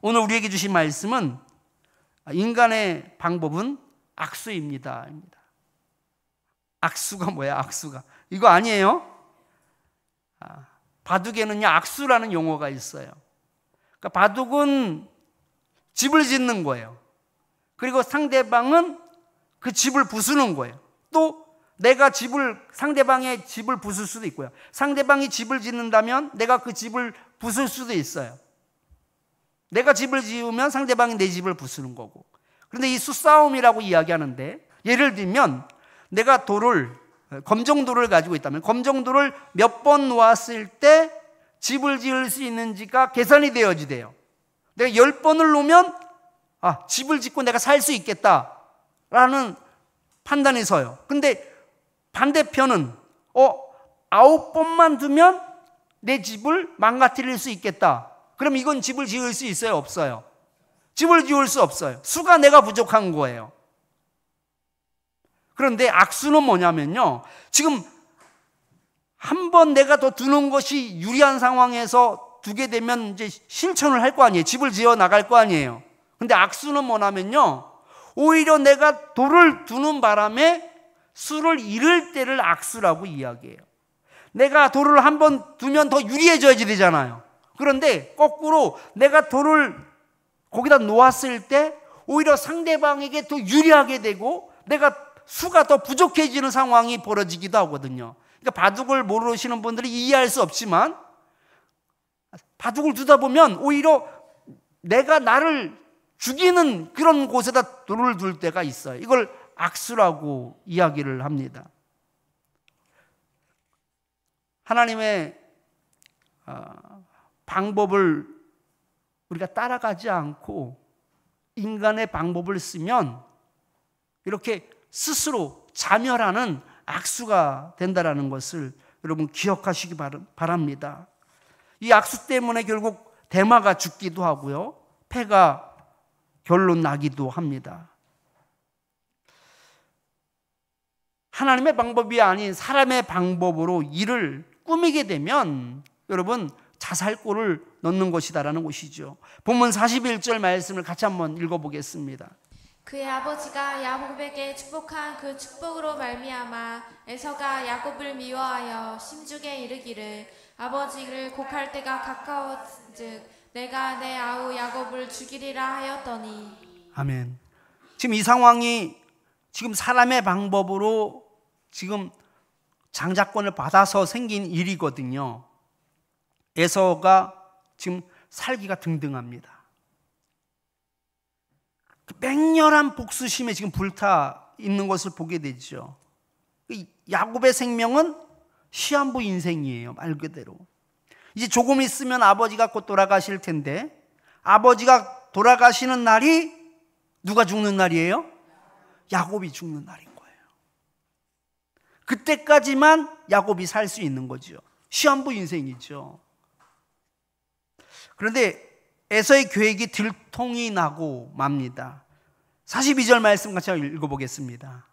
오늘 우리에게 주신 말씀은 인간의 방법은 악수입니다. 악수가 뭐야? 악수가 이거 아니에요? 바둑에는요 악수라는 용어가 있어요. 그러니까 바둑은 집을 짓는 거예요. 그리고 상대방은 그 집을 부수는 거예요. 또 내가 상대방의 집을 부술 수도 있고요. 상대방이 집을 짓는다면 내가 그 집을 부술 수도 있어요. 내가 집을 지으면 상대방이 내 집을 부수는 거고. 그런데 이 수싸움이라고 이야기하는데, 예를 들면 내가 검정돌을 가지고 있다면 검정돌을 몇 번 놓았을 때 집을 지을 수 있는지가 계산이 되어야지 돼요. 내가 10번을 놓으면 집을 짓고 내가 살 수 있겠다라는 판단이 서요. 근데 반대편은 9번만 두면 내 집을 망가뜨릴 수 있겠다. 그럼 이건 집을 지을 수 있어요? 없어요? 집을 지을 수 없어요. 수가 내가 부족한 거예요. 그런데 악수는 뭐냐면요, 지금 한 번 내가 더 두는 것이 유리한 상황에서 두게 되면 이제 실천을 할 거 아니에요. 집을 지어 나갈 거 아니에요. 근데 악수는 뭐냐면요, 오히려 내가 돌을 두는 바람에 수를 잃을 때를 악수라고 이야기해요. 내가 돌을 한 번 두면 더 유리해져야지 되잖아요. 그런데 거꾸로 내가 돌을 거기다 놓았을 때 오히려 상대방에게 더 유리하게 되고 내가 수가 더 부족해지는 상황이 벌어지기도 하거든요. 그러니까 바둑을 모르시는 분들이 이해할 수 없지만 바둑을 두다 보면 오히려 내가 나를 죽이는 그런 곳에다 돌을 둘 때가 있어요. 이걸 악수라고 이야기를 합니다. 하나님의 방법을 우리가 따라가지 않고 인간의 방법을 쓰면 이렇게 스스로 자멸하는 악수가 된다는 것을 여러분 기억하시기 바랍니다. 이 악수 때문에 결국 대마가 죽기도 하고요, 패가 결론 나기도 합니다. 하나님의 방법이 아닌 사람의 방법으로 일을 꾸미게 되면 여러분 자살골을 넣는 것이다라는 것이죠. 본문 41절 말씀을 같이 한번 읽어보겠습니다. 그의 아버지가 야곱에게 축복한 그 축복으로 말미암아 에서가 야곱을 미워하여 심중에 이르기를 아버지를 곡할 때가 가까웠즉 내가 내 아우 야곱을 죽이리라 하였더니. 아멘. 지금 이 상황이 지금 사람의 방법으로 지금 장자권을 받아서 생긴 일이거든요. 에서가 지금 살기가 등등합니다. 맹렬한 복수심에 지금 불타 있는 것을 보게 되죠. 야곱의 생명은 시한부 인생이에요, 말 그대로. 이제 조금 있으면 아버지가 곧 돌아가실 텐데, 아버지가 돌아가시는 날이 누가 죽는 날이에요? 야곱이 죽는 날인 거예요. 그때까지만 야곱이 살 수 있는 거죠. 시한부 인생이죠. 그런데 에서의 계획이 들통이 나고 맙니다. 42절 말씀 같이 읽어보겠습니다.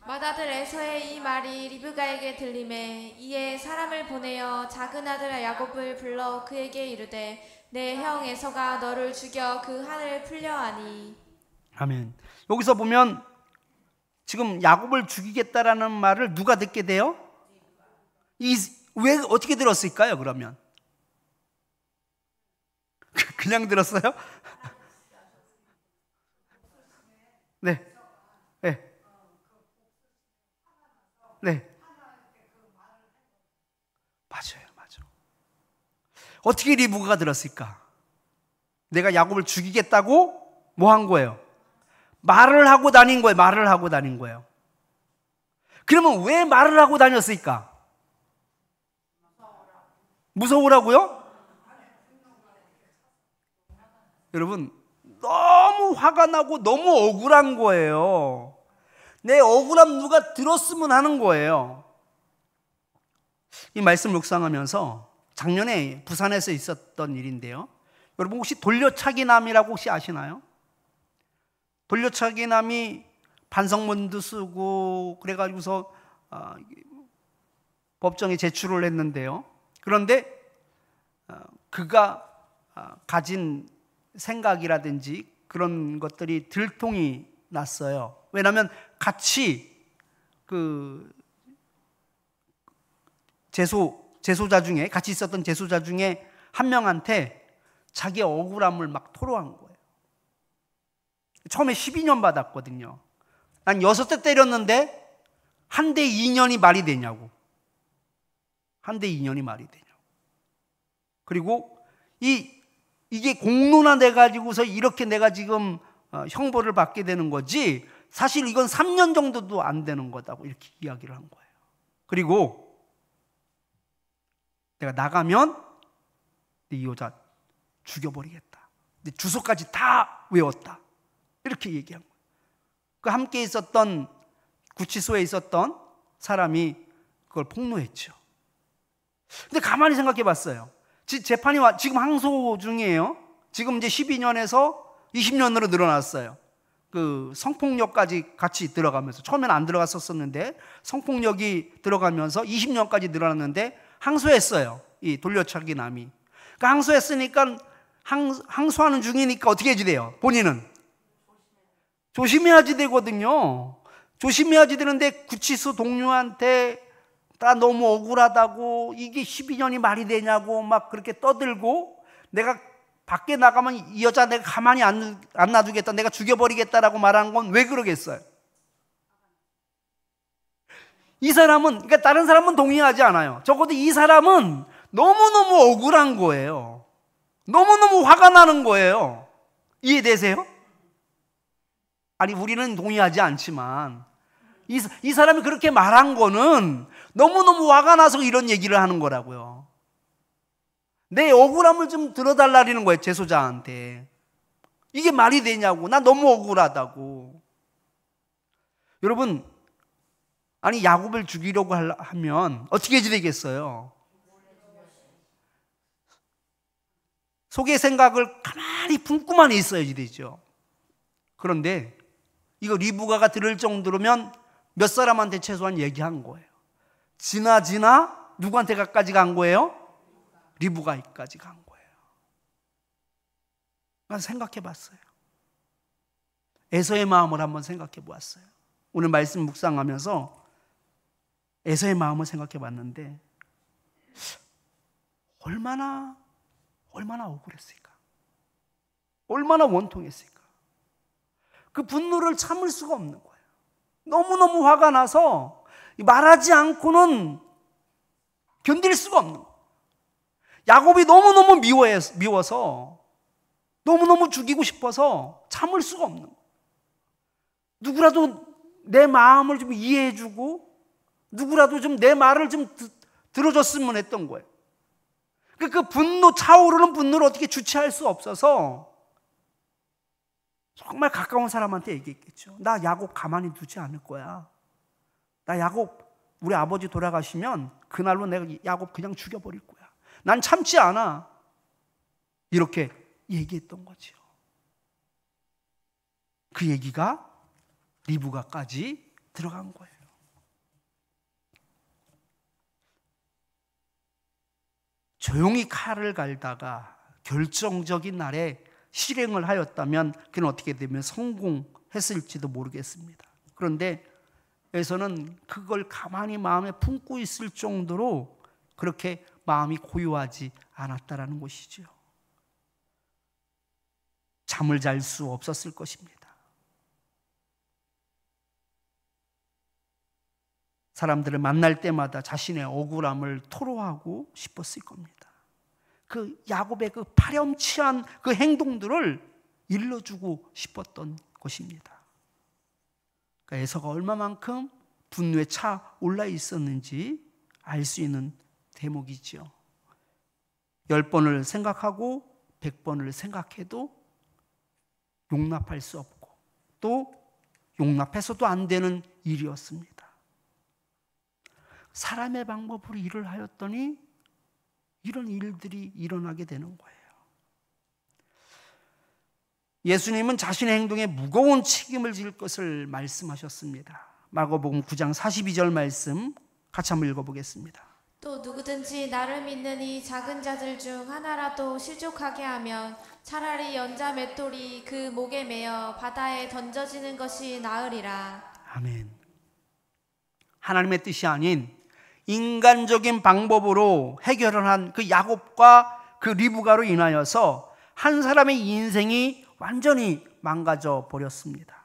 맏아들 에서의 이 말이 리브가에게 들리매 이에 사람을 보내어 작은 아들 야곱을 불러 그에게 이르되 내 형 에서가 너를 죽여 그 한을 풀려 하니. 아멘. 여기서 보면 지금 야곱을 죽이겠다라는 말을 누가 듣게 돼요? 왜 어떻게 들었을까요? 그러면 그냥 들었어요? 네. 네. 네. 맞아요. 어떻게 리브가가 들었을까? 내가 야곱을 죽이겠다고 뭐 한 거예요? 말을 하고 다닌 거예요. 그러면 왜 말을 하고 다녔을까? 무서우라고요? 여러분, 너무 화가 나고 너무 억울한 거예요. 내 억울함 누가 들었으면 하는 거예요. 이 말씀 묵상하면서 작년에 부산에서 있었던 일인데요, 여러분 혹시 돌려차기남이라고 혹시 아시나요? 돌려차기남이 반성문도 쓰고 그래가지고서 법정에 제출을 했는데요, 그런데 그가 가진 생각이라든지 그런 것들이 들통이 났어요. 왜냐하면 같이 그 제소자 중에, 같이 있었던 제소자 중에 한 명한테 자기의 억울함을 막 토로한 거예요. 처음에 12년 받았거든요. 난 6대 때렸는데 한 대 2년이 말이 되냐고. 한 대 2년이 말이 되냐고. 그리고 이게 공론화 돼가지고서 이렇게 내가 지금 형벌을 받게 되는 거지, 사실 이건 3년 정도도 안 되는 거다고 이렇게 이야기를 한 거예요. 그리고 내가 나가면 이 여자 죽여버리겠다. 근데 주소까지 다 외웠다. 이렇게 얘기한 거예요. 그 함께 있었던, 구치소에 있었던 사람이 그걸 폭로했죠. 근데 가만히 생각해 봤어요. 재판이 지금 항소 중이에요. 지금 이제 12년에서 20년으로 늘어났어요. 그 성폭력까지 같이 들어가면서, 처음에는 안 들어갔었는데 성폭력이 들어가면서 20년까지 늘어났는데 항소했어요. 이 돌려차기 남이. 그러니까 항소했으니까 항소하는 중이니까 어떻게 해야지 돼요? 본인은 조심해야지 되거든요. 조심해야지 되는데 구치소 동료한테 나 너무 억울하다고, 이게 12년이 말이 되냐고 막 그렇게 떠들고, 내가 밖에 나가면 이 여자 내가 가만히 안 놔두겠다, 내가 죽여버리겠다라고 말하는 건 왜 그러겠어요? 이 사람은, 그러니까 다른 사람은 동의하지 않아요. 적어도 이 사람은 너무너무 억울한 거예요. 너무너무 화가 나는 거예요. 이해되세요? 아니, 우리는 동의하지 않지만 이 사람이 그렇게 말한 거는 너무너무 화가 나서 이런 얘기를 하는 거라고요. 내 억울함을 좀 들어달라는 거예요, 제소자한테. 이게 말이 되냐고. 나 너무 억울하다고. 여러분, 아니 야곱을 죽이려고 하면 어떻게 지내겠어요? 속의 생각을 가만히 품고만 있어야지 되죠. 그런데 이거 리브가가 들을 정도로면 몇 사람한테 최소한 얘기한 거예요. 지나 누구한테까지 간 거예요? 리브가까지 간 거예요. 난 생각해 봤어요. 에서의 마음을 한번 생각해 보았어요. 오늘 말씀 묵상하면서 에서의 마음을 생각해 봤는데 얼마나 억울했을까? 얼마나 원통했을까? 그 분노를 참을 수가 없는 거예요. 너무너무 화가 나서 말하지 않고는 견딜 수가 없는 거예요. 야곱이 너무너무 미워서, 너무너무 죽이고 싶어서 참을 수가 없는 거예요. 누구라도 내 마음을 좀 이해해주고, 누구라도 좀 내 말을 좀 들어줬으면 했던 거예요. 그 분노, 차오르는 분노를 어떻게 주체할 수 없어서 정말 가까운 사람한테 얘기했겠죠. 나 야곱 가만히 두지 않을 거야. 나 야곱, 우리 아버지 돌아가시면 그날로 내가 야곱 그냥 죽여버릴 거야. 난 참지 않아. 이렇게 얘기했던 거죠. 그 얘기가 리브가까지 들어간 거예요. 조용히 칼을 갈다가 결정적인 날에 실행을 하였다면 그는 어떻게 되면 성공했을지도 모르겠습니다. 그런데 에서는 그걸 가만히 마음에 품고 있을 정도로 그렇게 마음이 고요하지 않았다라는 것이죠. 잠을 잘 수 없었을 것입니다. 사람들을 만날 때마다 자신의 억울함을 토로하고 싶었을 겁니다. 그 야곱의 그 파렴치한 그 행동들을 일러주고 싶었던 것입니다. 그러니까 에서가 얼마만큼 분노에 차 올라 있었는지 알 수 있는 대목이죠. 10번을 생각하고 100번을 생각해도 용납할 수 없고, 또 용납해서도 안 되는 일이었습니다. 사람의 방법으로 일을 하였더니 이런 일들이 일어나게 되는 거예요. 예수님은 자신의 행동에 무거운 책임을 질 것을 말씀하셨습니다. 마가복음 9장 42절 말씀 같이 한번 읽어보겠습니다. 또 누구든지 나를 믿는 이 작은 자들 중 하나라도 실족하게 하면 차라리 연자 맷돌이 그 목에 매어 바다에 던져지는 것이 나으리라. 아멘. 하나님의 뜻이 아닌 인간적인 방법으로 해결을 한 그 야곱과 그 리브가로 인하여서 한 사람의 인생이 완전히 망가져 버렸습니다.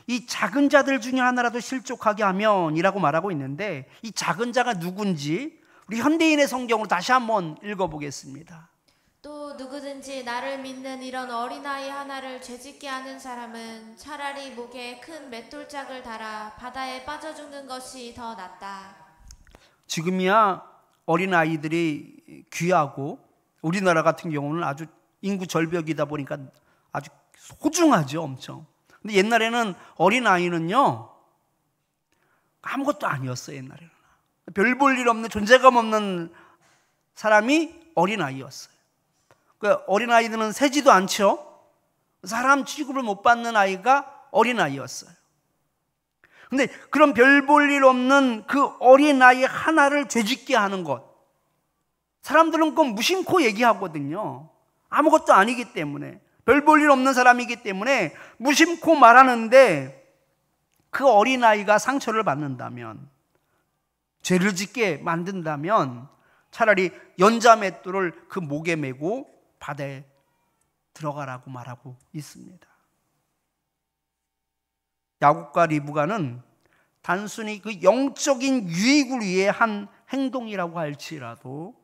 이 작은 자들 중에 하나라도 실족하게 하면 이라고 말하고 있는데, 이 작은 자가 누군지 우리 현대인의 성경으로 다시 한번 읽어보겠습니다. 또 누구든지 나를 믿는 이런 어린아이 하나를 죄짓게 하는 사람은 차라리 목에 큰 맷돌짝을 달아 바다에 빠져 죽는 것이 더 낫다. 지금이야 어린아이들이 귀하고 우리나라 같은 경우는 아주 인구 절벽이다 보니까 아주 소중하죠, 엄청. 근데 옛날에는 어린아이는요 아무것도 아니었어요. 옛날에는 별 볼 일 없는, 존재감 없는 사람이 어린아이였어요. 그 어린아이들은 세지도 않죠. 사람 취급을 못 받는 아이가 어린아이였어요. 근데 그런 별 볼 일 없는 그 어린아이 하나를 죄짓게 하는 것, 사람들은 그건 무심코 얘기하거든요. 아무것도 아니기 때문에, 별 볼 일 없는 사람이기 때문에 무심코 말하는데, 그 어린아이가 상처를 받는다면, 죄를 짓게 만든다면 차라리 연자 맷돌을 그 목에 메고 바다에 들어가라고 말하고 있습니다. 야곱과 리브가는 단순히 그 영적인 유익을 위해 한 행동이라고 할지라도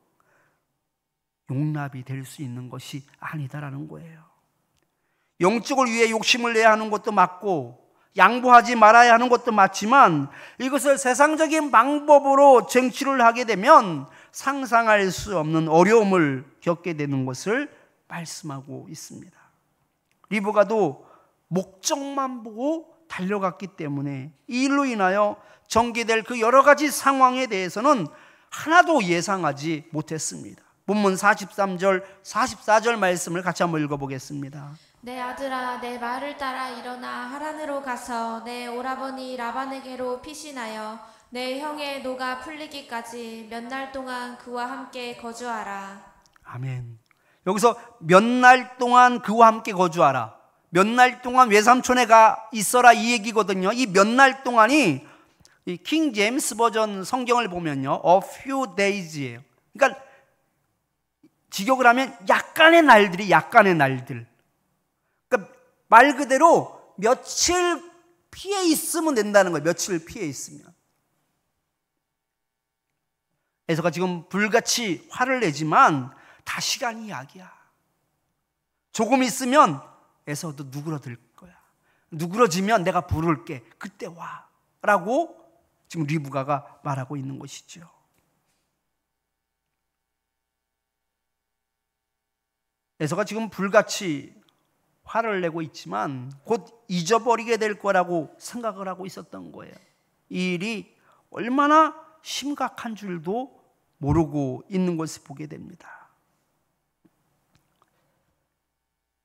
용납이 될 수 있는 것이 아니다라는 거예요. 영적을 위해 욕심을 내야 하는 것도 맞고 양보하지 말아야 하는 것도 맞지만, 이것을 세상적인 방법으로 쟁취를 하게 되면 상상할 수 없는 어려움을 겪게 되는 것을 말씀하고 있습니다. 리브가도 목적만 보고 달려갔기 때문에 이 일로 인하여 전개될 그 여러 가지 상황에 대해서는 하나도 예상하지 못했습니다. 본문 43절, 44절 말씀을 같이 한번 읽어보겠습니다. 내 아들아, 내 말을 따라 일어나 하란으로 가서 내 오라버니 라반에게로 피신하여 내 형의 노가 풀리기까지 몇 날 동안 그와 함께 거주하라. 아멘. 여기서 몇 날 동안 그와 함께 거주하라, 몇 날 동안 외삼촌에 가 있어라, 이 얘기거든요. 이 몇 날 동안이 이 킹 제임스 버전 성경을 보면요, a few days예요. 그러니까 직역을 하면 약간의 날들이, 약간의 날들. 그러니까 말 그대로 며칠 피해 있으면 된다는 거예요. 며칠 피해 있으면. 에서가 지금 불같이 화를 내지만 다 시간이 약이야. 조금 있으면 에서도 누그러들 거야. 누그러지면 내가 부를게, 그때 와 라고 지금 리브가가 말하고 있는 것이죠. 에서가 지금 불같이 화를 내고 있지만 곧 잊어버리게 될 거라고 생각을 하고 있었던 거예요. 이 일이 얼마나 심각한 줄도 모르고 있는 것을 보게 됩니다.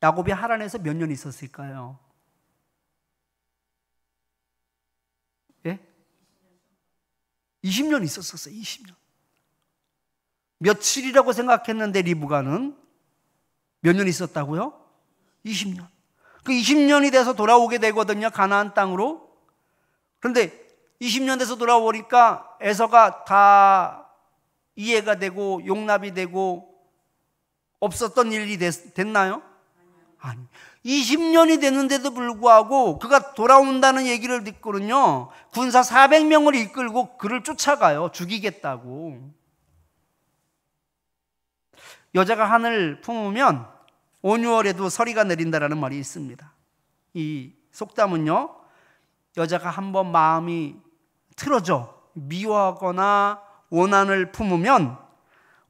야곱이 하란에서 몇 년 있었을까요? 예? 20년 있었어요. 20년. 며칠이라고 생각했는데 리브가는 몇 년 있었다고요? 20년. 그 20년이 돼서 돌아오게 되거든요, 가나안 땅으로. 그런데 20년 돼서 돌아오니까 에서가 다 이해가 되고 용납이 되고 없었던 일이 됐나요? 아니. 20년이 됐는데도 불구하고 그가 돌아온다는 얘기를 듣고는요, 군사 400명을 이끌고 그를 쫓아가요. 죽이겠다고. 여자가 하늘 품으면 온유월에도 서리가 내린다라는 말이 있습니다. 이 속담은요, 여자가 한번 마음이 틀어져 미워하거나 원한을 품으면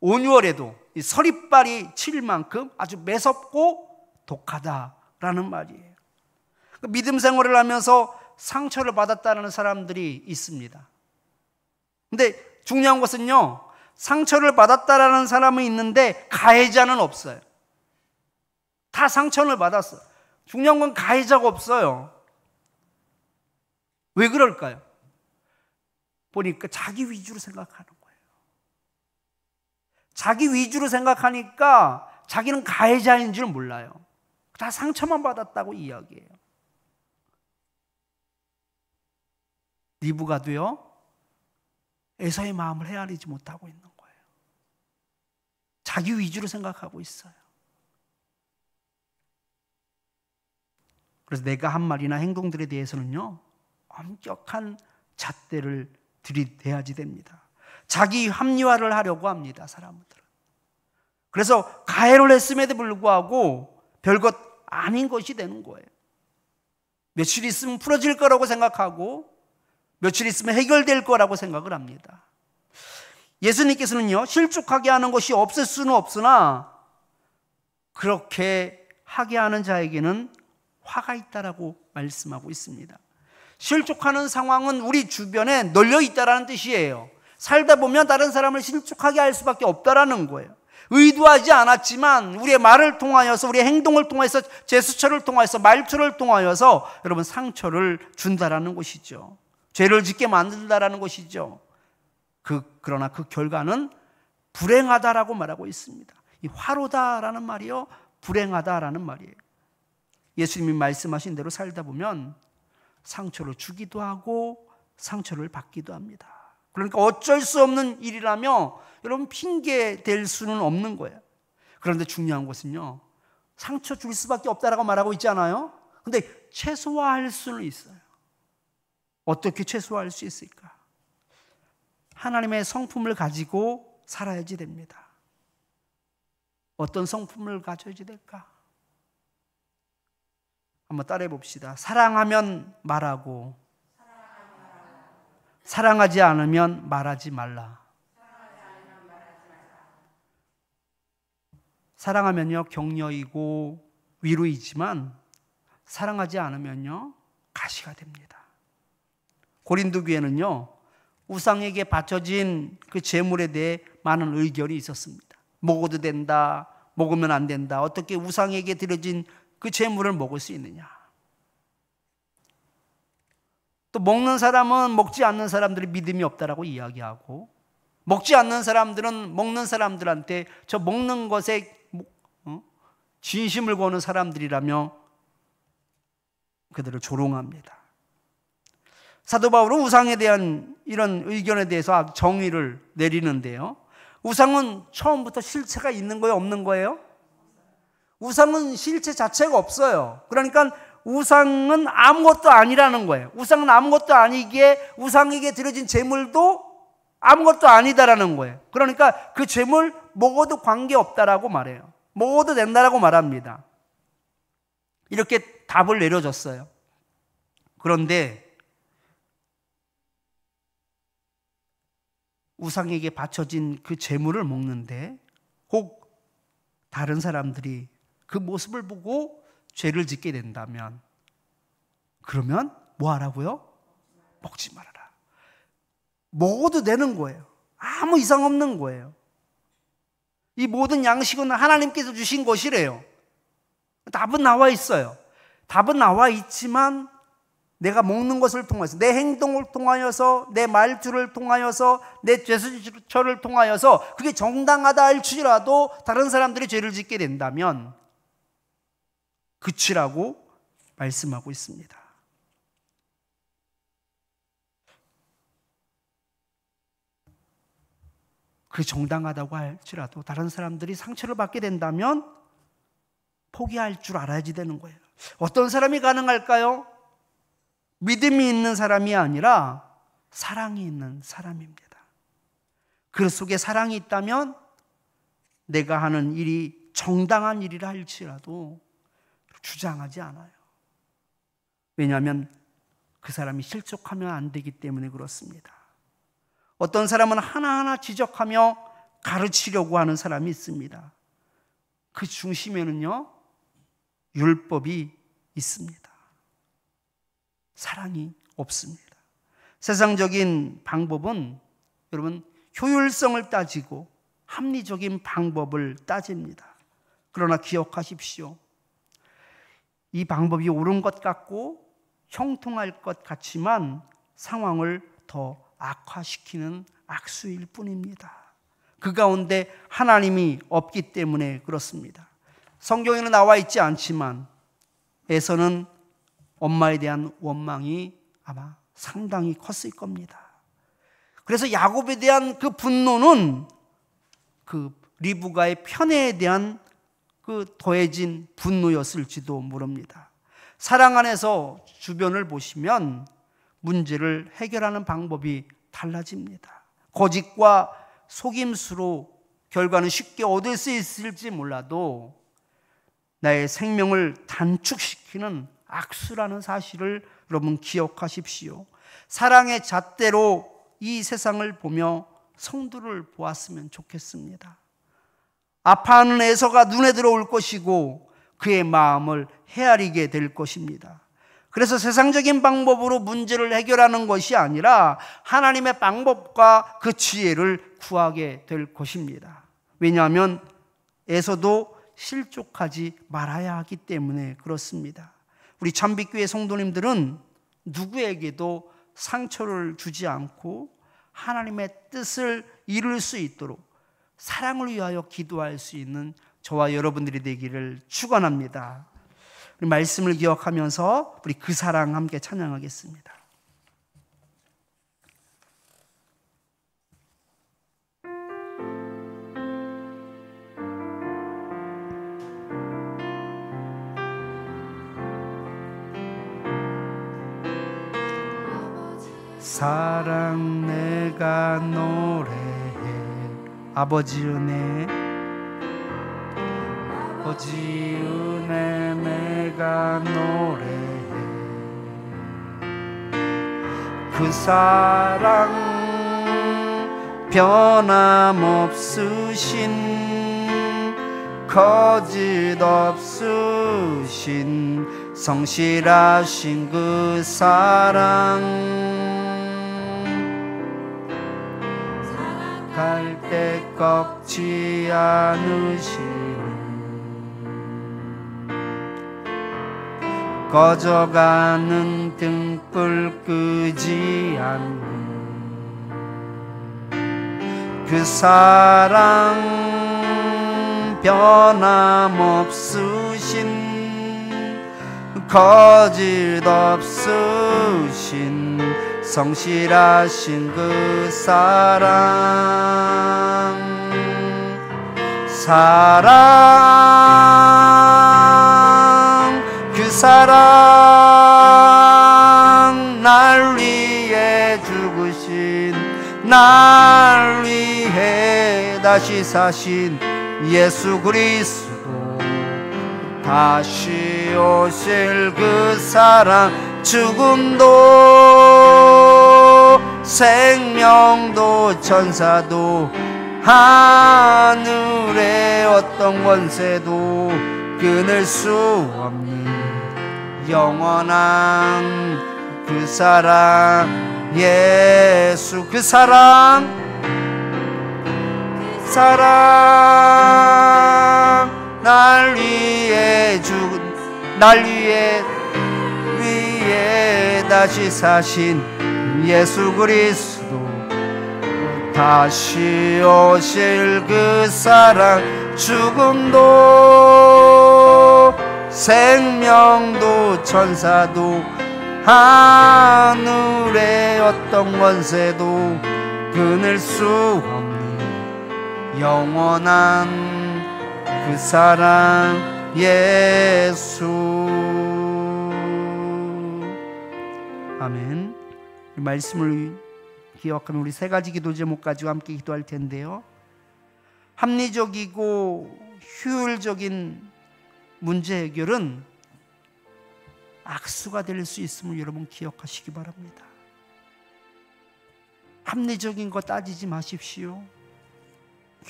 온유월에도 이 서리빨이 칠 만큼 아주 매섭고 독하다라는 말이에요. 믿음 생활을 하면서 상처를 받았다는 사람들이 있습니다. 근데 중요한 것은요, 상처를 받았다라는 사람은 있는데 가해자는 없어요. 다 상처를 받았어요. 중요한 건 가해자가 없어요. 왜 그럴까요? 보니까 자기 위주로 생각하는 거예요. 자기 위주로 생각하니까 자기는 가해자인 줄 몰라요. 다 상처만 받았다고 이야기해요. 리브가도요, 에서의 마음을 헤아리지 못하고 있는 거예요. 자기 위주로 생각하고 있어요. 그래서 내가 한 말이나 행동들에 대해서는요, 엄격한 잣대를 들이대야지 됩니다. 자기 합리화를 하려고 합니다, 사람들은. 그래서 가해를 했음에도 불구하고 별것 아닌 것이 되는 거예요. 며칠 있으면 풀어질 거라고 생각하고 며칠 있으면 해결될 거라고 생각을 합니다. 예수님께서는요, 실족하게 하는 것이 없을 수는 없으나 그렇게 하게 하는 자에게는 화가 있다라고 말씀하고 있습니다. 실족하는 상황은 우리 주변에 널려 있다라는 뜻이에요. 살다 보면 다른 사람을 실족하게 할 수밖에 없다라는 거예요. 의도하지 않았지만 우리의 말을 통하여서, 우리의 행동을 통해서, 제스처를 통해서, 말투를 통하여서 여러분 상처를 준다라는 것이죠. 죄를 짓게 만든다라는 것이죠. 그러나 그 결과는 불행하다라고 말하고 있습니다. 이 화로다라는 말이요, 불행하다라는 말이에요. 예수님이 말씀하신 대로 살다 보면 상처를 주기도 하고 상처를 받기도 합니다. 그러니까 어쩔 수 없는 일이라며 여러분 핑계 댈 수는 없는 거예요. 그런데 중요한 것은요, 상처 줄 수밖에 없다라고 말하고 있잖아요. 근데 최소화할 수는 있어요. 어떻게 최소화할 수 있을까? 하나님의 성품을 가지고 살아야지 됩니다. 어떤 성품을 가져야지 될까? 한번 따라해 봅시다. 사랑하면 말하고, 사랑하지 않으면 말하지 말라. 사랑하면요, 격려이고 위로이지만 사랑하지 않으면요, 가시가 됩니다. 고린도 교회는요, 우상에게 바쳐진 그 제물에 대해 많은 의견이 있었습니다. 먹어도 된다, 먹으면 안 된다, 어떻게 우상에게 드려진 그 제물을 먹을 수 있느냐. 또 먹는 사람은 먹지 않는 사람들이 믿음이 없다라고 이야기하고, 먹지 않는 사람들은 먹는 사람들한테 저 먹는 것에 진심을 거는 사람들이라며 그들을 조롱합니다. 사도 바울은 우상에 대한 이런 의견에 대해서 정의를 내리는데요, 우상은 처음부터 실체가 있는 거예요, 없는 거예요? 우상은 실체 자체가 없어요. 그러니까 우상은 아무것도 아니라는 거예요. 우상은 아무것도 아니기에 우상에게 드려진 제물도 아무것도 아니다라는 거예요. 그러니까 그 제물 먹어도 관계없다라고 말해요. 먹어도 된다라고 말합니다. 이렇게 답을 내려줬어요. 그런데 우상에게 바쳐진 그 제물을 먹는데 혹 다른 사람들이 그 모습을 보고 죄를 짓게 된다면, 그러면 뭐 하라고요? 먹지 말아라. 먹어도 되는 거예요. 아무 이상 없는 거예요. 이 모든 양식은 하나님께서 주신 것이래요. 답은 나와 있어요. 답은 나와 있지만 내가 먹는 것을 통해서, 내 행동을 통하여서, 내 말투를 통하여서, 내 제스처를 통하여서 그게 정당하다 할지라도 다른 사람들이 죄를 짓게 된다면 그치라고 말씀하고 있습니다. 그게 정당하다고 할지라도 다른 사람들이 상처를 받게 된다면 포기할 줄 알아야지 되는 거예요. 어떤 사람이 가능할까요? 믿음이 있는 사람이 아니라 사랑이 있는 사람입니다. 그 속에 사랑이 있다면 내가 하는 일이 정당한 일이라 할지라도 주장하지 않아요. 왜냐하면 그 사람이 실족하면 안 되기 때문에 그렇습니다. 어떤 사람은 하나하나 지적하며 가르치려고 하는 사람이 있습니다. 그 중심에는요, 율법이 있습니다. 사랑이 없습니다. 세상적인 방법은 여러분 효율성을 따지고 합리적인 방법을 따집니다. 그러나 기억하십시오. 이 방법이 옳은 것 같고 형통할 것 같지만 상황을 더 악화시키는 악수일 뿐입니다. 그 가운데 하나님이 없기 때문에 그렇습니다. 성경에는 나와 있지 않지만 에서는 엄마에 대한 원망이 아마 상당히 컸을 겁니다. 그래서 야곱에 대한 그 분노는 그 리브가의 편애에 대한 그 더해진 분노였을지도 모릅니다. 사랑 안에서 주변을 보시면 문제를 해결하는 방법이 달라집니다. 거짓과 속임수로 결과는 쉽게 얻을 수 있을지 몰라도 나의 생명을 단축시키는 악수라는 사실을 여러분 기억하십시오. 사랑의 잣대로 이 세상을 보며 성도를 보았으면 좋겠습니다. 아파하는 에서가 눈에 들어올 것이고 그의 마음을 헤아리게 될 것입니다. 그래서 세상적인 방법으로 문제를 해결하는 것이 아니라 하나님의 방법과 그 지혜를 구하게 될 것입니다. 왜냐하면 에서도 실족하지 말아야 하기 때문에 그렇습니다. 우리 참빛교회 성도님들은 누구에게도 상처를 주지 않고 하나님의 뜻을 이룰 수 있도록 사랑을 위하여 기도할 수 있는 저와 여러분들이 되기를 축원합니다. 우리 말씀을 기억하면서 우리 그 사랑 함께 찬양하겠습니다. 사랑 내가 노래해 아버지 은혜 아버지 은혜 내가 노래해 그 사랑 변함없으신 거짓 없으신 성실하신 그 사랑 갈 때 꺾지 않으시는 꺼져가는 등불 끄지 않는 그 사랑 변함없으신 거짓 없으신 성실하신 그 사랑 그 사랑 날 위해 죽으신 날 위해 다시 사신 예수 그리스도 다시 오실 그 사랑 죽음도 생명도 천사도 하늘의 어떤 권세도 끊을 수 없는 영원한 그 사랑 예수 그 사랑 날 위해 죽은 날 위해 다시 사신 예수 그리스도 다시 오실 그 사랑 죽음도 생명도 천사도 하늘의 어떤 권세도 끊을 수 없는 영원한 그 사랑 예수. 아멘. 이 말씀을 기억하면 우리 세 가지 기도 제목 가지고 함께 기도할 텐데요. 합리적이고 효율적인 문제 해결은 악수가 될 수 있음을 여러분 기억하시기 바랍니다. 합리적인 것 따지지 마십시오.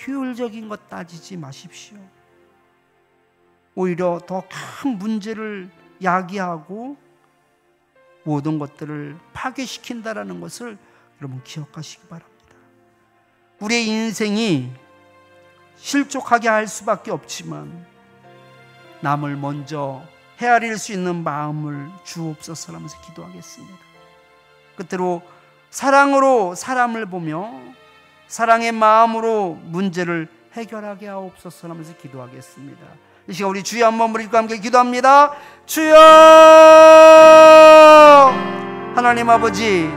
효율적인 것 따지지 마십시오. 오히려 더 큰 문제를 야기하고 모든 것들을 파괴시킨다라는 것을 여러분 기억하시기 바랍니다. 우리의 인생이 실족하게 할 수밖에 없지만 남을 먼저 헤아릴 수 있는 마음을 주옵소서라면서 기도하겠습니다. 끝으로 사랑으로 사람을 보며 사랑의 마음으로 문제를 해결하게 하옵소서 하면서 기도하겠습니다. 이 시간 우리 주여 한번 부르짖고 함께 기도합니다. 주여! 하나님 아버지,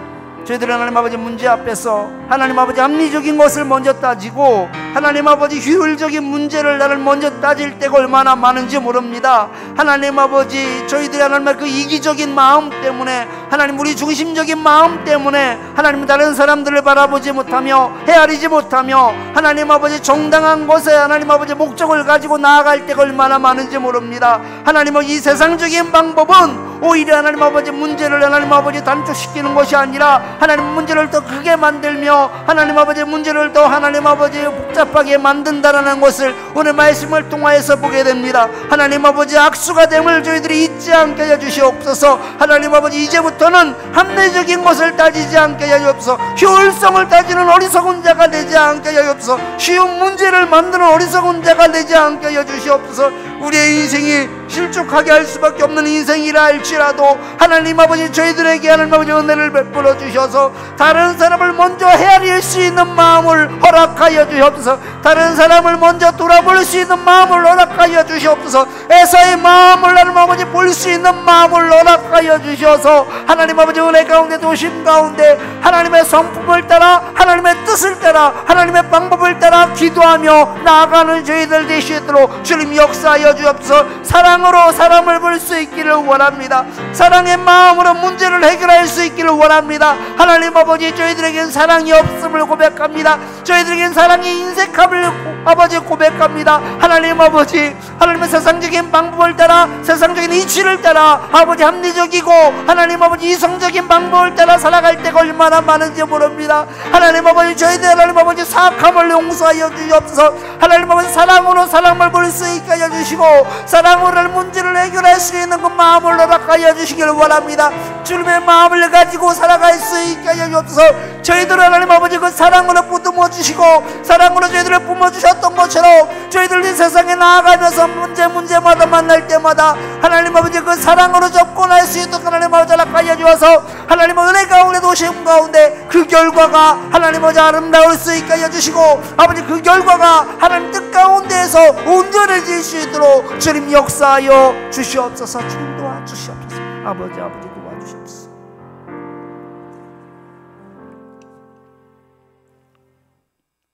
저희들은 하나님 아버지 문제 앞에서 하나님 아버지 합리적인 것을 먼저 따지고 하나님 아버지 효율적인 문제를 나를 먼저 따질 때가 얼마나 많은지 모릅니다. 하나님 아버지, 저희들이 하나님 그 이기적인 마음 때문에, 하나님 우리 중심적인 마음 때문에 하나님 다른 사람들을 바라보지 못하며 헤아리지 못하며 하나님 아버지 정당한 것에 하나님 아버지 목적을 가지고 나아갈 때가 얼마나 많은지 모릅니다. 하나님 이 세상적인 방법은 오히려 하나님 아버지 문제를 하나님 아버지 단축시키는 것이 아니라 하나님 문제를 더 크게 만들며 하나님 아버지 문제를 더 하나님 아버지 복잡하게 만든다라는 것을 오늘 말씀을 통하여서 보게 됩니다. 하나님 아버지 악수가 됨을 저희들이 잊지 않게 해 주시옵소서. 하나님 아버지 이제부터는 합리적인 것을 따지지 않게 해 주옵소서. 효율성을 따지는 어리석은 자가 되지 않게 해 주옵소서. 쉬운 문제를 만드는 어리석은 자가 되지 않게 해 주시옵소서. 우리의 인생이 실족하게 할 수밖에 없는 인생이라 할지라도 하나님 아버지 저희들에게 하나님 아버지 은혜를 베풀어 주셔서 다른 사람을 먼저 헤아릴 수 있는 마음을 허락하여 주시옵소서. 다른 사람을 먼저 돌아볼 수 있는 마음을 허락하여 주시옵소서. 에서의 마음을 하나님 아버지 볼 수 있는 마음을 허락하여 주셔서 하나님 아버지 은혜 가운데 도심 가운데 하나님의 성품을 따라 하나님의 뜻을 따라 하나님의 방법을 따라 기도하며 나아가는 저희들 되시도록 주님 역사하여 주옵소서. 사랑으로 사람을 볼 수 있기를 원합니다. 사랑의 마음으로 문제를 해결할 수 있기를 원합니다. 하나님 아버지 저희들에겐 사랑이 없음을 고백합니다. 저희들에겐 사랑이 인색함을 아버지 고백합니다. 하나님 아버지, 하나님의 세상적인 방법을 따라 세상적인 이치를 따라 아버지 합리적이고 하나님 아버지 이성적인 방법을 따라 살아갈 때가 얼마나 많은지 모릅니다. 하나님 아버지 저희들 하나님 아버지 사악함을 용서하여 주시옵소서. 하나님 아버지 사랑으로 사람을 볼 수 있게 하여 주시고 사랑으로 문제를 해결할 수 있는 그 마음을 허락하여 주시기를 원합니다. 주님의 마음을 가지고 살아갈 수 있게 하여 주옵소서. 저희들 하나님 아버지 그 사랑으로 보듬어 주시고 사랑으로 저희들을 뿜어주셨던 것처럼 저희들이 세상에 나아가면서 문제마다 만날 때마다 하나님 아버지 그 사랑으로 접근할 수 있도록 하나님 아버지 허락하여 주셔서 하나님 은혜 가운데 도심 가운데 그 결과가 하나님 아버지 아름다울 수 있게 하여 주시고 아버지 그 결과가 하나님 뜻 가운데에서 온전해질 수 있도록 주님 역사하여 주시옵소서. 주님 도와주시옵소서. 아버지 도와주시옵소서.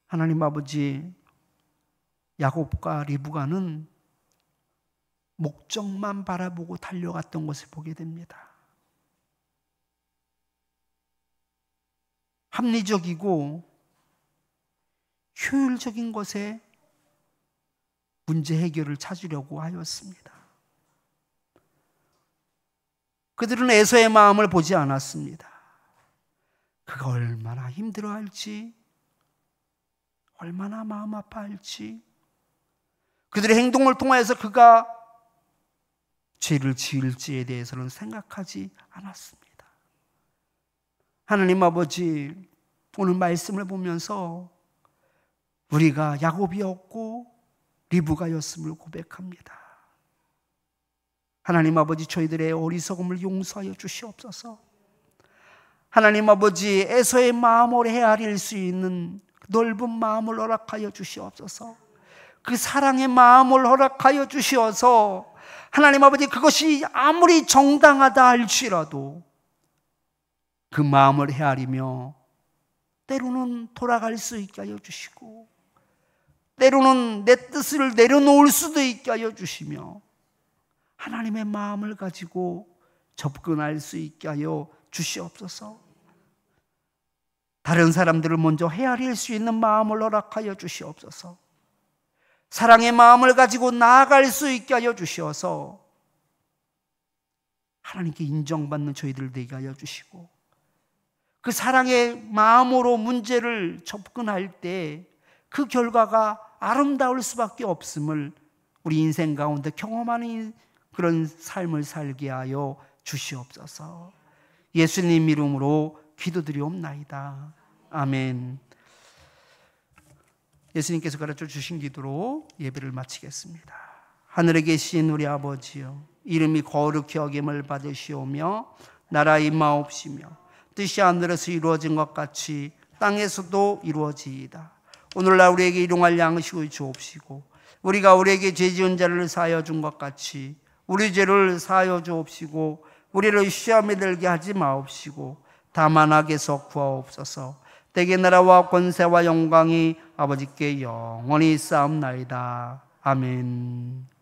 하나님 아버지, 야곱과 리브가는 목적만 바라보고 달려갔던 것을 보게 됩니다. 합리적이고 효율적인 것에 문제 해결을 찾으려고 하였습니다. 그들은 에서의 마음을 보지 않았습니다. 그가 얼마나 힘들어할지, 얼마나 마음 아파할지, 그들의 행동을 통해서 그가 죄를 지을지에 대해서는 생각하지 않았습니다. 하나님 아버지, 오늘 말씀을 보면서 우리가 야곱이었고 리브가였음을 고백합니다. 하나님 아버지, 저희들의 어리석음을 용서하여 주시옵소서. 하나님 아버지, 에서의 마음을 헤아릴 수 있는 넓은 마음을 허락하여 주시옵소서. 그 사랑의 마음을 허락하여 주시어서 하나님 아버지, 그것이 아무리 정당하다 할지라도 그 마음을 헤아리며 때로는 돌아갈 수 있게 하여 주시고 때로는 내 뜻을 내려놓을 수도 있게 하여 주시며 하나님의 마음을 가지고 접근할 수 있게 하여 주시옵소서. 다른 사람들을 먼저 헤아릴 수 있는 마음을 허락하여 주시옵소서. 사랑의 마음을 가지고 나아갈 수 있게 하여 주시어서 하나님께 인정받는 저희들 되게 하여 주시고 그 사랑의 마음으로 문제를 접근할 때 그 결과가 아름다울 수밖에 없음을 우리 인생 가운데 경험하는 그런 삶을 살게 하여 주시옵소서. 예수님 이름으로 기도드리옵나이다. 아멘. 예수님께서 가르쳐 주신 기도로 예배를 마치겠습니다. 하늘에 계신 우리 아버지여, 이름이 거룩히 여김을 받으시오며 나라의 임하옵시며 뜻이 하늘에서 이루어진 것 같이 땅에서도 이루어지이다. 오늘날 우리에게 일용할 양식을 주옵시고 우리가 우리에게 죄 지은 자를 사하여 준 것 같이 우리 죄를 사하여 주옵시고 우리를 시험에 들게 하지 마옵시고 다만 악에서 구하옵소서. 대개 나라와 권세와 영광이 아버지께 영원히 쌓옵나이다. 아멘.